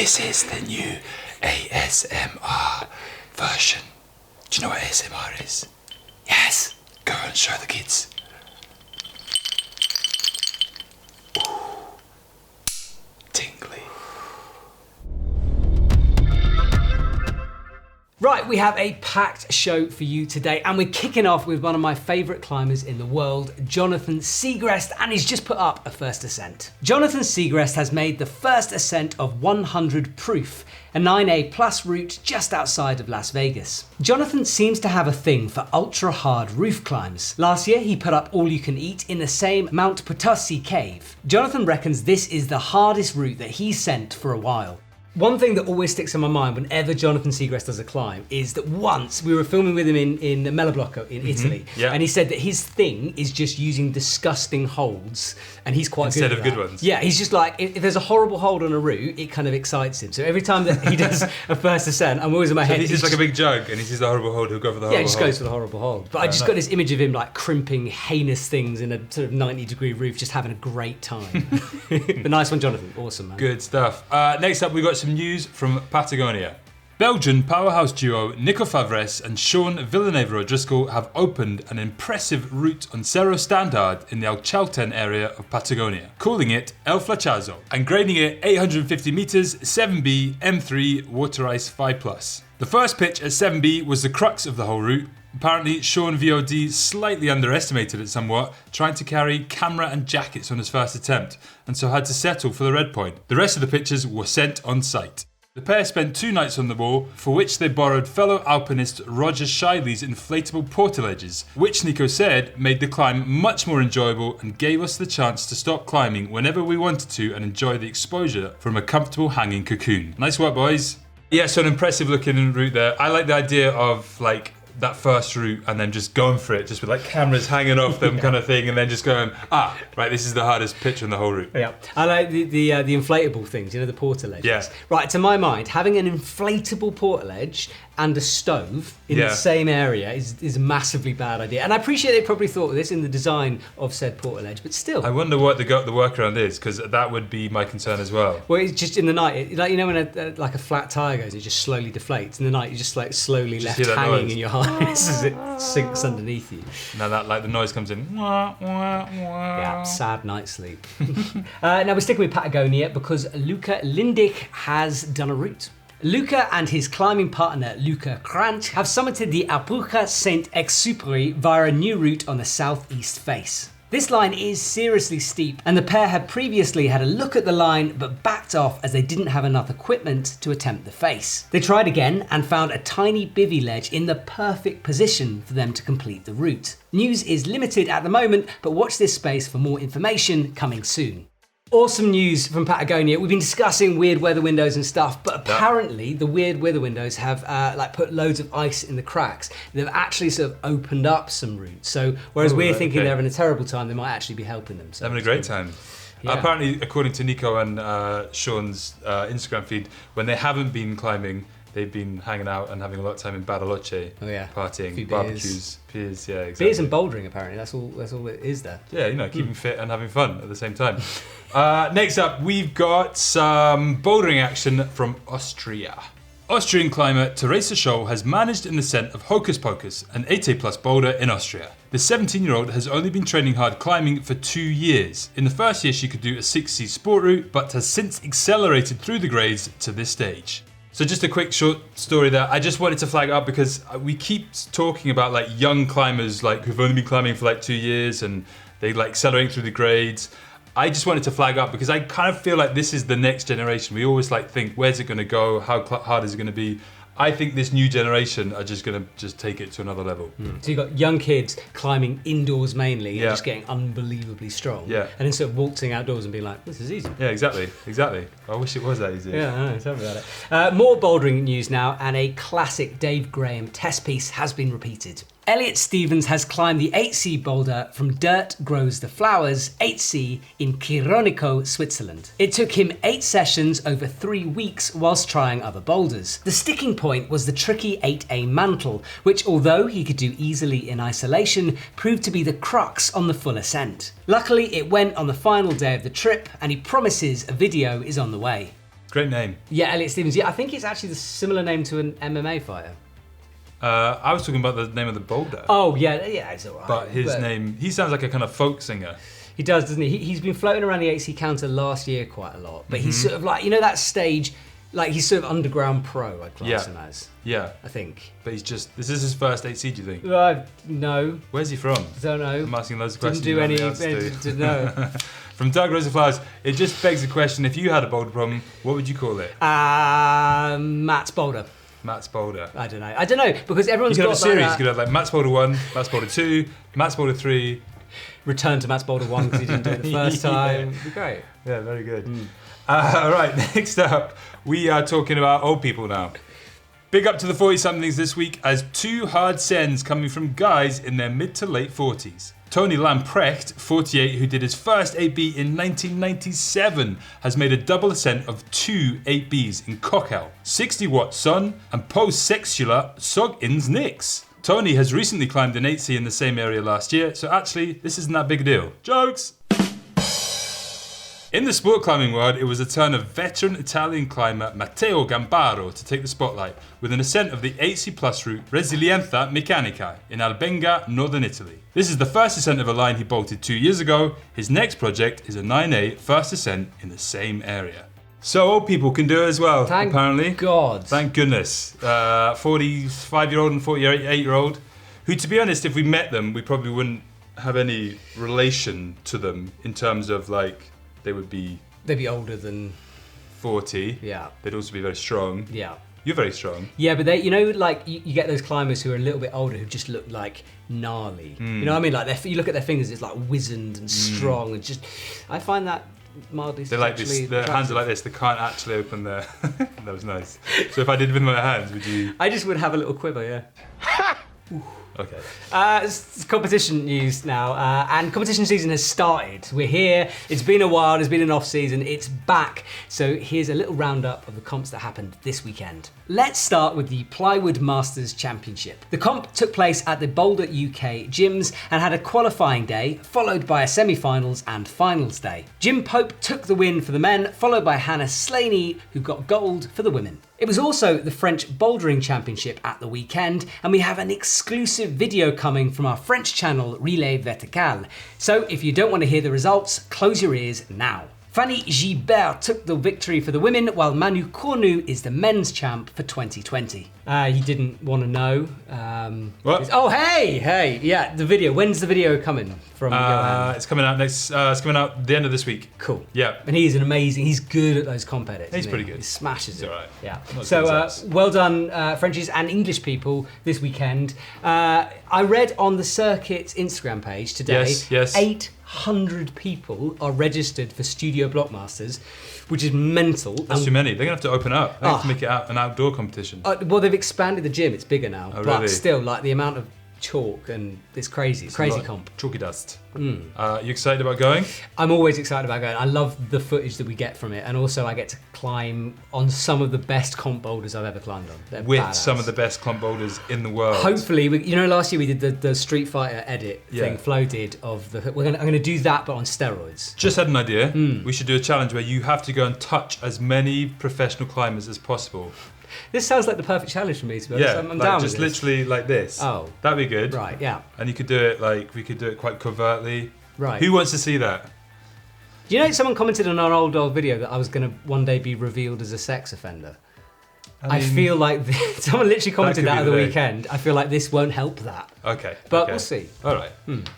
This is the new ASMR version. Do you know what ASMR is? Yes. Go and show the kids. Ooh. Tingly. Right, we have a packed show for you today, and we're kicking off with one of my favourite climbers in the world, Jonathan Siegrist, and he's just put up a first ascent. Jonathan Siegrist has made the first ascent of 100 Proof, a 9A plus route just outside of Las Vegas. Jonathan seems to have a thing for ultra hard roof climbs. Last year, he put up all you can eat in the same Mount Potosi cave. Jonathan reckons this is the hardest route that he's sent for a while. One thing that always sticks in my mind whenever Jonathan Siegrist does a climb is that once we were filming with him in Melloblocco in Italy, and he said that his thing is just using disgusting holds, and he's quite instead good at of good that. ones. Yeah, he's just like, if there's a horrible hold on a route, it kind of excites him. So every time that he does a first ascent, I'm always in my head. He's like a big jug, and he sees the horrible hold, he'll go for the horrible hold. Yeah, he just goes for the horrible hold. But I just got this image of him like crimping heinous things in a sort of 90-degree roof, just having a great time. But nice one, Jonathan. Awesome, man. Good stuff. Next up, we got some news from Patagonia. Belgian powerhouse duo Nico Favres and Sean Villeneuve-O'Driscoll have opened an impressive route on Cerro Standard in the Alchalten area of Patagonia, calling it El Flachazo, and grading it 850 meters, 7B, M3, water ice 5+. The first pitch at 7B was the crux of the whole route. Apparently, Sean VOD slightly underestimated it somewhat, trying to carry camera and jackets on his first attempt, and so had to settle for the red point. The rest of the pictures were sent on site. The pair spent 2 nights on the wall, for which they borrowed fellow alpinist Roger Shiley's inflatable portaledges, which Nico said made the climb much more enjoyable and gave us the chance to stop climbing whenever we wanted to and enjoy the exposure from a comfortable hanging cocoon. Nice work, boys. Yeah, so an impressive looking route there. I like the idea of like that first route and then just going for it, just with like cameras hanging off them kind of thing, and then just going, right, this is the hardest pitch on the whole route. Yeah, I like the inflatable things, you know, the portaledges. Yeah. Right, to my mind, having an inflatable portaledge and a stove in the same area is a massively bad idea. And I appreciate they probably thought of this in the design of said portaledge, but still. I wonder what the workaround is, because that would be my concern as well. Well, it's just in the night, like, you know, when like a flat tire goes, it just slowly deflates. In the night, you're just like slowly left hanging noise. in your harness as it sinks underneath you. Now that like the noise comes in. Yeah, sad night's sleep. Now we're sticking with Patagonia because Lucca Lindy has done a route. Lucca and his climbing partner Lucca Krantz have summited the Aguja Saint-Ex via a new route on the southeast face. This line is seriously steep, and the pair had previously had a look at the line but backed off as they didn't have enough equipment to attempt the face. They tried again and found a tiny bivvy ledge in the perfect position for them to complete the route. News is limited at the moment, but watch this space for more information coming soon. Awesome news from Patagonia. We've been discussing weird weather windows and stuff, but apparently the weird weather windows have like put loads of ice in the cracks. They've actually sort of opened up some routes. So whereas we're thinking they're having a terrible time, they might actually be helping them. So having a great time. Yeah. Apparently, according to Nico and Sean's Instagram feed, when they haven't been climbing, they've been hanging out and having a lot of time in Bariloche, partying, barbecues, beers, yeah, exactly. Beers and bouldering, apparently. That's all it is there. Yeah, you know, keeping fit and having fun at the same time. Next up, we've got some bouldering action from Austria. Austrian climber Teresa Scholl has managed an ascent of Hocus Pocus, an 8A plus boulder in Austria. The 17-year-old has only been training hard climbing for 2 years. In the first year, she could do a 6C sport route, but has since accelerated through the grades to this stage. So just a quick short story there. I just wanted to flag it up because we keep talking about like young climbers like who've only been climbing for like 2 years and they like accelerating through the grades. I just wanted to flag up because I kind of feel like this is the next generation. We always like think, where's it going to go? How hard is it going to be? I think this new generation are just going to just take it to another level. So you've got young kids climbing indoors mainly and just getting unbelievably strong. Yeah. And then sort of waltzing outdoors and being like, this is easy. Yeah, exactly. I wish it was that easy. Yeah, I know, tell me about it. More bouldering news now, and a classic Dave Graham test piece has been repeated. Elliot Stevens has climbed the 8C boulder from Dirt Grows the Flowers 8C in Quironico, Switzerland. It took him 8 sessions over 3 weeks whilst trying other boulders. The sticking point was the tricky 8A mantle, which although he could do easily in isolation, proved to be the crux on the full ascent. Luckily, it went on the final day of the trip, and he promises a video is on the way. Great name. Yeah, Elliot Stevens. Yeah, I think it's actually the similar name to an MMA fighter. I was talking about the name of the boulder. Oh, yeah, it's all right. But his name, he sounds like a kind of folk singer. He does, doesn't he? He's been floating around the 8C counter last year quite a lot. But he's sort of like, that stage, like he's sort of underground pro, I'd class him as. Yeah. I think. But this is his first 8C, do you think? No. Where's he from? Don't know. I'm asking loads of questions. Didn't do no. From Doug Rosenflowers, it just begs the question, if you had a boulder problem, what would you call it? Matt's boulder. Matt's boulder. I don't know, because everyone's got got a series. Like you could have like Matt's boulder 1, Matt's boulder 2, Matt's boulder 3. Return to Matt's boulder 1 because he didn't do it the first time. It'd be great. Yeah, very good. Right, next up, we are talking about old people now. Big up to the 40-somethings this week as 2 hard sends coming from guys in their mid to late 40s. Tony Lamprecht, 48, who did his first 8B in 1997, has made a double ascent of 2 8Bs in Cockell, 60-watt sun and post-sexular Sog ins Nix. Tony has recently climbed an 8C in the same area last year, so actually, this isn't that big a deal. Jokes! In the sport climbing world, it was a turn of veteran Italian climber Matteo Gambaro to take the spotlight with an ascent of the 8C plus route Resilienza Meccanica in Albenga, northern Italy. This is the first ascent of a line he bolted 2 years ago. His next project is a 9A first ascent in the same area. So old people can do it as well, apparently. God. Thank goodness. 45-year-old and 48-year-old, who, to be honest, if we met them, we probably wouldn't have any relation to them in terms of like, they'd be older than 40. Yeah. They'd also be very strong. Yeah. You're very strong. Yeah, but they, like you get those climbers who are a little bit older who just look like gnarly. You know what I mean? Like you look at their fingers, it's like wizened and strong, and just I find that mildly. They're like this. Their hands are like this. They can't actually open their. That was nice. So if I did with my hands, would you? I just would have a little quiver, yeah. Okay. It's competition news now, and competition season has started. We're here. It's been a while. There's been an off season. It's back. So here's a little roundup of the comps that happened this weekend. Let's start with the Plywood Masters Championship. The comp took place at the Boulder UK gyms and had a qualifying day, followed by a semi-finals and finals day. Jim Pope took the win for the men, followed by Hannah Slaney, who got gold for the women. It was also the French Bouldering Championship at the weekend, and we have an exclusive video coming from our French channel Relais Vertical. So if you don't want to hear the results, close your ears now. Fanny Gilbert took the victory for the women, while Manu Cornu is the men's champ for 2020. You didn't want to know. What? Oh, hey, yeah, the video. When's the video coming from Johan? It's coming out next. It's coming out the end of this week. Cool. Yeah. And he's he's good at those comp edits. He's pretty good. He smashes it. It's all right. Yeah. Not So as good as well done, Frenchies and English people this weekend. I read on the Circuit's Instagram page today, Yes. 800 people are registered for Studio Blockmasters, which is mental. That's too many. They're going to have to open up. They have to make it an outdoor competition. Well, they've expanded the gym. It's bigger now. Oh, but really? still, like the amount of chalk and it's crazy. It's crazy comp. Chalky dust. You excited about going? I'm always excited about going. I love the footage that we get from it, and also I get to climb on some of the best comp boulders I've ever climbed on. They're With badass. some of the best comp boulders in the world. Hopefully, last year we did the Street Fighter edit thing. Flo did of the. I'm going to do that, but on steroids. Just had an idea. We should do a challenge where you have to go and touch as many professional climbers as possible. This sounds like the perfect challenge for me, to be honest. Yeah, I'm like down just with this. literally like this. Oh. That'd be good. Right, yeah. And you could do it we could do it quite covertly. Right. Who wants to see that? Do you know someone commented on our old video that I was going to one day be revealed as a sex offender? I feel like someone literally commented that at the weekend. I feel like this won't help that. Okay. But we'll see. All right.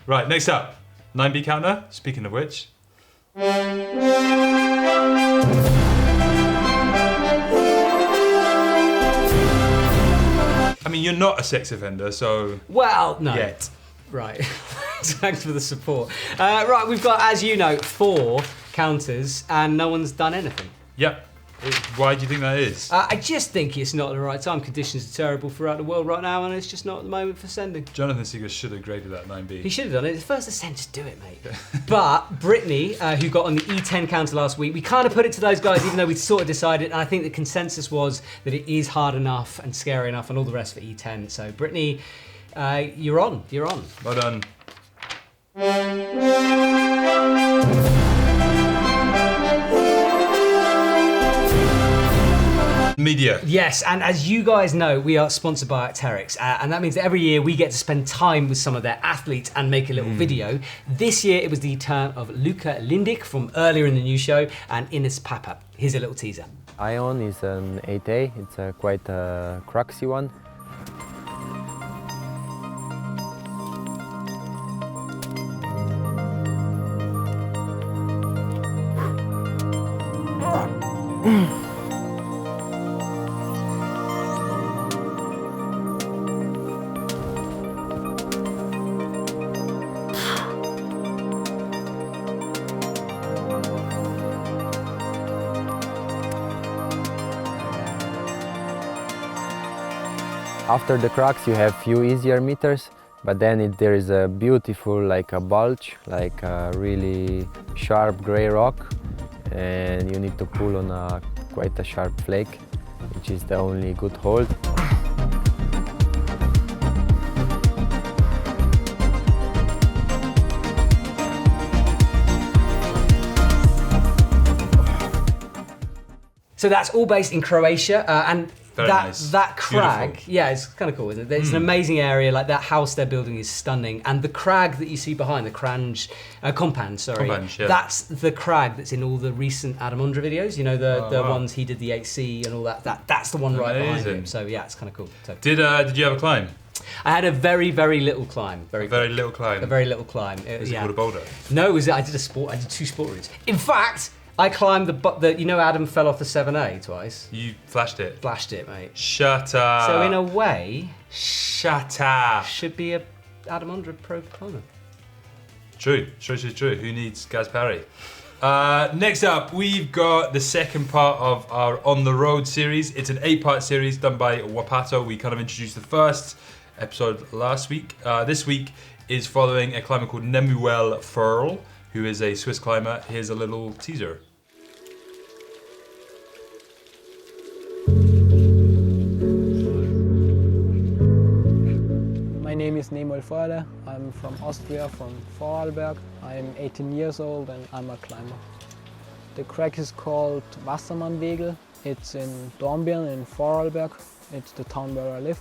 Right, next up. 9B counter. Speaking of which. I mean, you're not a sex offender, so... Well, no. Yet. Right. Thanks for the support. Right, we've got, as you know, 4 counters and no one's done anything. Yep. Why do you think that is? I just think it's not the right time. Conditions are terrible throughout the world right now, and it's just not the moment for sending. Jonathan Siegrist should have graded that 9B. He should have done it. It's the first ascent, just do it, mate. But Brittany, who got on the E10 counter last week, we kind of put it to those guys, even though we sort of decided, and I think the consensus was that it is hard enough and scary enough and all the rest for E10. So Brittany, you're on. Well done. Media. Yes, and as you guys know, we are sponsored by Arc'teryx, and that means that every year we get to spend time with some of their athletes and make a little video. This year it was the turn of Lucca Lindy from earlier in the news show and Ines Papa. Here's a little teaser. Ion is an 8A, it's a quite a cruxy one. After the crux you have few easier meters, but then there is a beautiful like a bulge, like a really sharp grey rock, and you need to pull on quite a sharp flake, which is the only good hold. So that's all based in Croatia, and Nice. that crag, Beautiful. yeah, it's kind of cool, isn't it? It's an amazing area. Like that house they're building is stunning, and the crag that you see behind the compound, Yeah. that's the crag that's in all the recent Adam Ondra videos. You know the wow. ones he did the 8C and all that. That's the one right behind Amazing. him. So yeah, it's kind of cool. So, Did you have a climb? I had a very little climb. A very little climb. A very little climb. Is it called a boulder? No, I did two sport routes. In fact, I climbed the you know Adam fell off the 7A twice. You flashed it. Flashed it, mate. Shut up. So in a way, Shut up. should be a Adam Ondra pro climber. True. Who needs Gaz Parry? Next up, we've got the second part of our On the Road series. It's an 8-part series done by Wapato. We kind of introduced the first episode last week. This week is following a climber called Nemuel Furl, who is a Swiss climber. Here's a little teaser. My name is Nimi. I'm from Austria, from Vorarlberg. I'm 18 years old and I'm a climber. The crag is called Wassermannwegel. It's in Dornbirn in Vorarlberg. It's the town where I live.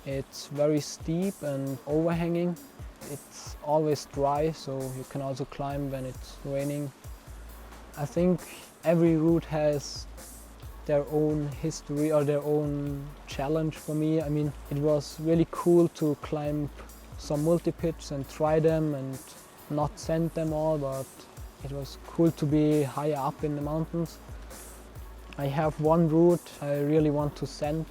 It's very steep and overhanging. It's always dry, so you can also climb when it's raining. I think every route has their own history or their own challenge for me. I mean, it was really cool to climb some multi-pits and try them and not send them all, but it was cool to be higher up in the mountains. I have one route I really want to send,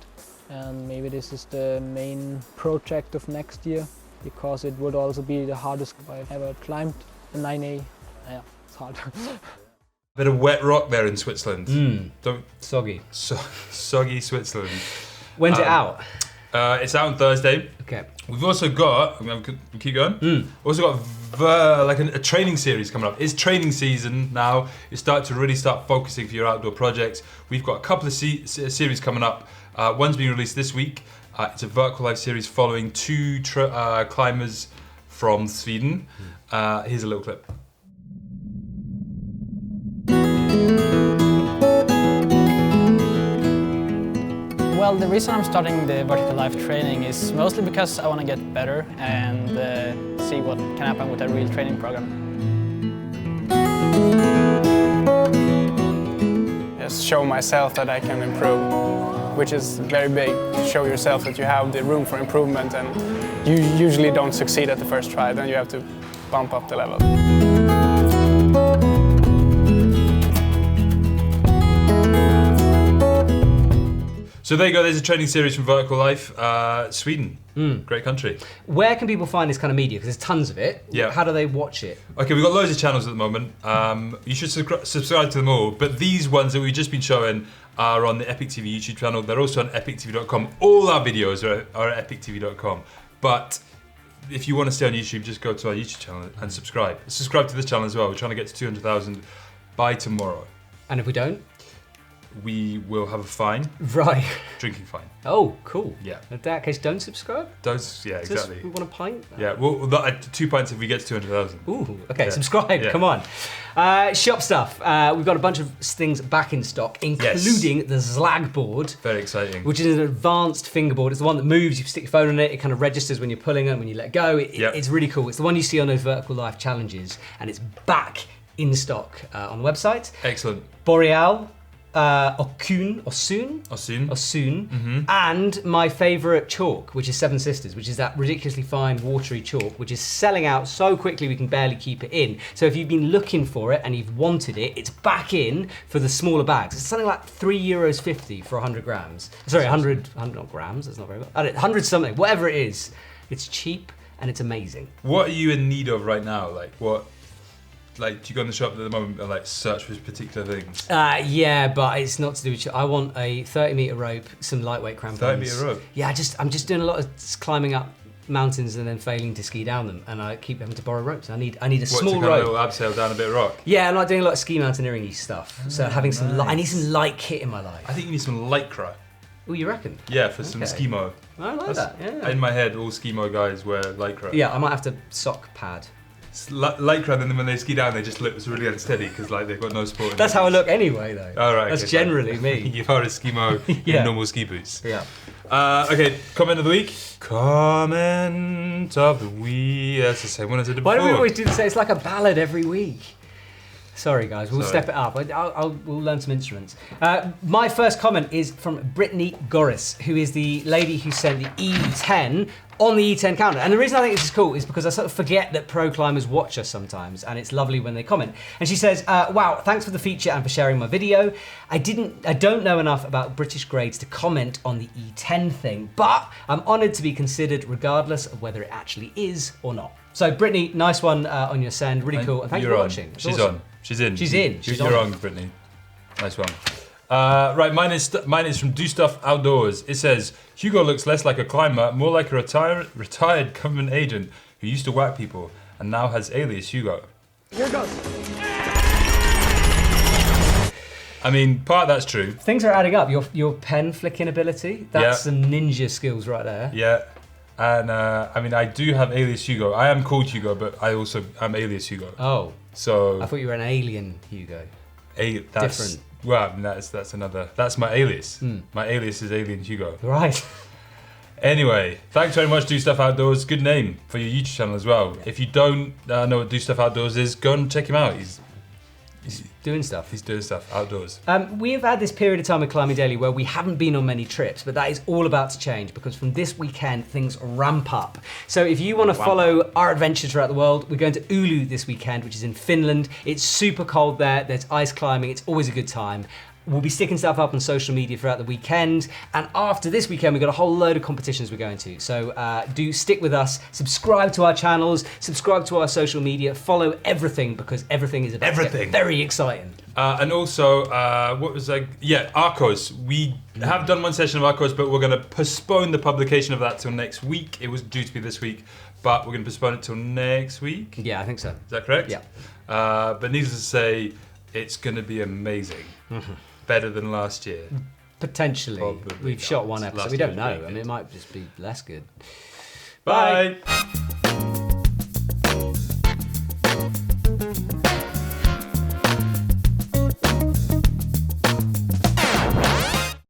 and maybe this is the main project of next year, because it would also be the hardest I've ever climbed, the 9A. Yeah, it's hard. Bit of wet rock there in Switzerland. Soggy. Soggy Switzerland. When's it out? It's out on Thursday. Okay. We've also got, keep going. We've also got a training series coming up. It's training season now. You start focusing for your outdoor projects. We've got a couple of series coming up. One's being released this week. It's a vertical life series following two climbers from Sweden. Here's a little clip. Well, the reason I'm starting the vertical life training is mostly because I want to get better and see what can happen with a real training program. Just show myself that I can improve, which is very big. Show yourself that you have the room for improvement, and you usually don't succeed at the first try, then you have to bump up the level. So there you go, there's a training series from Vertical Life, Sweden, great country. Where can people find this kind of media? Because there's tons of it. Yeah. How do they watch it? Okay, we've got loads of channels at the moment. You should subscribe to them all, but these ones that we've just been showing are on the EpicTV YouTube channel. They're also on EpicTV.com. All our videos are at EpicTV.com. But if you want to stay on YouTube, just go to our YouTube channel and subscribe. Subscribe to this channel as well. We're trying to get to 200,000 by tomorrow. And if we don't? we will have a fine. Right. Drinking fine. Oh, cool. Yeah. In that case, don't subscribe. Yeah, exactly. We want a pint? Yeah, well, 2 pints if we get to 200,000. Ooh, okay, Yeah. subscribe, Yeah. come on. Shop stuff. We've got a bunch of things back in stock, including the Zlag board. Very exciting. Which is an advanced fingerboard. It's the one that moves, you stick your phone on it, it kind of registers when you're pulling it, when you let go. It's really cool. It's the one you see on those Vertical Life challenges, and it's back in stock on the website. Excellent. Boreal, Osun, and my favourite chalk, which is Seven Sisters, which is that ridiculously fine watery chalk, which is selling out so quickly we can barely keep it in. So if you've been looking for it and you've wanted it, it's back in for the smaller bags. It's something like €3.50 for 100 grams. Sorry, 100 not grams, that's not very much. 100 something, whatever it is. It's cheap and it's amazing. What are you in need of right now? Do you go in the shop at the moment and search for particular things? Yeah, but it's not to do with. I want a 30-meter rope, some lightweight crampons. 30-meter rope. Yeah, I'm just doing a lot of climbing up mountains and then failing to ski down them, and I keep having to borrow ropes. I need a small rope. A little abseil down a bit of rock. Yeah, I'm like doing a lot of ski mountaineering-y stuff. So having some, I need some light kit in my life. I think you need some lycra. Oh, you reckon? Yeah, for some skimo. I like that. Yeah. In my head, all skimo guys wear lycra. Yeah, I might have to sock pad. Lycra, and then when they ski down, they just look really unsteady because they've got no support. That's how I look anyway, though. Oh, right. That's generally me. You are a skimo in normal ski boots. Yeah. Okay, comment of the week. Comment of the week. That's the same one as I did before. Why do we always do the same? It's like a ballad every week. Sorry guys, we'll step it up. We'll learn some instruments. My first comment is from Brittany Goris, who is the lady who sent the E10 on the E10 counter. And the reason I think this is cool is because I sort of forget that pro climbers watch us sometimes, and it's lovely when they comment. And she says, wow, thanks for the feature and for sharing my video. I don't know enough about British grades to comment on the E10 thing, but I'm honoured to be considered regardless of whether it actually is or not. So Brittany, nice one on your send, really cool. And thank you for watching. She's on. She's in. You're on, Brittany. Nice one. Right, mine is from Do Stuff Outdoors. It says, Hugo looks less like a climber, more like a retired government agent who used to whack people and now has alias Hugo. Here goes. I mean, part of that's true. Things are adding up. Your pen flicking ability, that's some ninja skills right there. Yeah. And I mean, I do have alias Hugo. I am called Hugo, but I also am alias Hugo. Oh. So I thought you were an alien Hugo. That's different. Well, I mean, that's my alias. My alias is Alien Hugo. Right. Anyway, thanks very much, Do Stuff Outdoors. Good name for your YouTube channel as well. If you don't know what Do Stuff Outdoors is, go and check him out. He's doing stuff. He's doing stuff outdoors. We've had this period of time with Climbing Daily where we haven't been on many trips, but that is all about to change because from this weekend, things ramp up. So if you want to follow our adventures throughout the world, we're going to Oulu this weekend, which is in Finland. It's super cold there. There's ice climbing. It's always a good time. We'll be sticking stuff up on social media throughout the weekend. And after this weekend, we've got a whole load of competitions we're going to. So do stick with us, subscribe to our channels, subscribe to our social media, follow everything because everything is about to get very exciting. And also, Arcos. We have done one session of Arcos, but we're going to postpone the publication of that till next week. It was due to be this week, but we're going to postpone it till next week. Yeah, I think so. Is that correct? Yeah. But needless to say, it's going to be amazing. Better than last year. Potentially. Probably We've shot one episode. We don't know. I mean, it might just be less good. Bye.